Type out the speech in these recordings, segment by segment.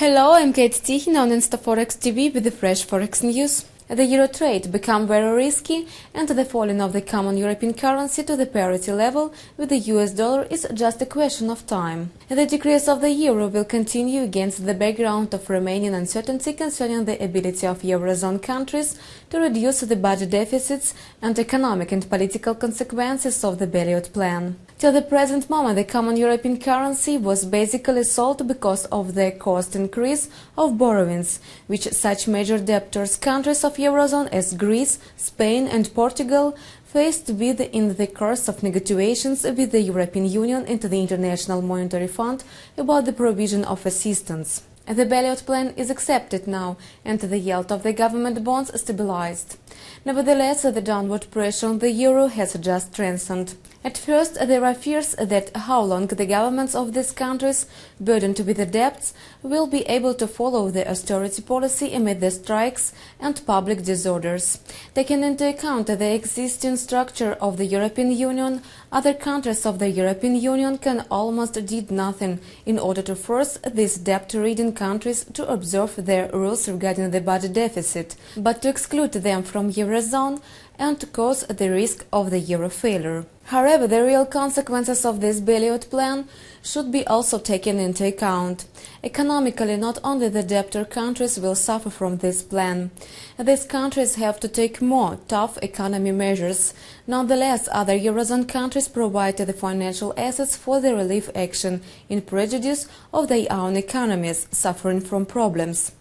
Hello, I'm Kate Tichina on InstaForex TV with the fresh Forex news. The euro trade become very risky, and the falling of the common European currency to the parity level with the US dollar is just a question of time. The decrease of the euro will continue against the background of remaining uncertainty concerning the ability of Eurozone countries to reduce the budget deficits and economic and political consequences of the bailout plan. Till the present moment, the common European currency was basically sold because of the cost increase of borrowings, which such major debtors countries of Eurozone as Greece, Spain and Portugal faced with in the course of negotiations with the European Union and the International Monetary Fund about the provision of assistance. The bailout plan is accepted now, and the yield of the government bonds stabilized. Nevertheless, the downward pressure on the euro has just strengthened. At first, there are fears that how long the governments of these countries, burdened with the debts, will be able to follow the austerity policy amid the strikes and public disorders. Taking into account the existing structure of the European Union, other countries of the European Union can almost do nothing in order to force these debt-ridden countries to observe their rules regarding the budget deficit, but to exclude them from Eurozone and to cause the risk of the euro failure. However, the real consequences of this bailout plan should be also taken into account. Economically, not only the debtor countries will suffer from this plan. These countries have to take more tough economy measures. Nonetheless, other Eurozone countries provide the financial assets for the relief action in prejudice of their own economies suffering from problems.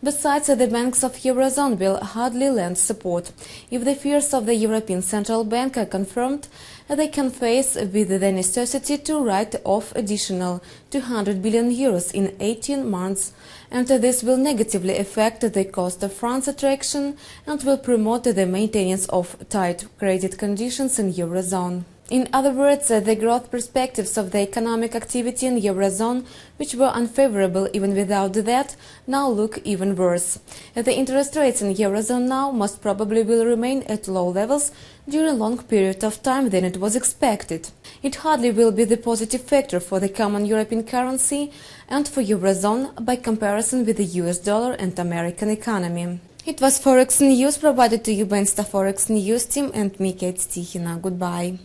Besides, the banks of Eurozone will hardly lend support. If the fears of the European Central Bank are confirmed, they can face with the necessity to write off additional 200 billion euros in 18 months, and this will negatively affect the cost of funds attraction and will promote the maintenance of tight credit conditions in Eurozone. In other words, the growth perspectives of the economic activity in Eurozone, which were unfavorable even without that, now look even worse. The interest rates in Eurozone now most probably will remain at low levels during a long period of time than it was expected. It hardly will be the positive factor for the common European currency and for Eurozone by comparison with the US dollar and American economy. It was Forex News provided to you by InstaForex News team and me, Kate Tichina. Goodbye.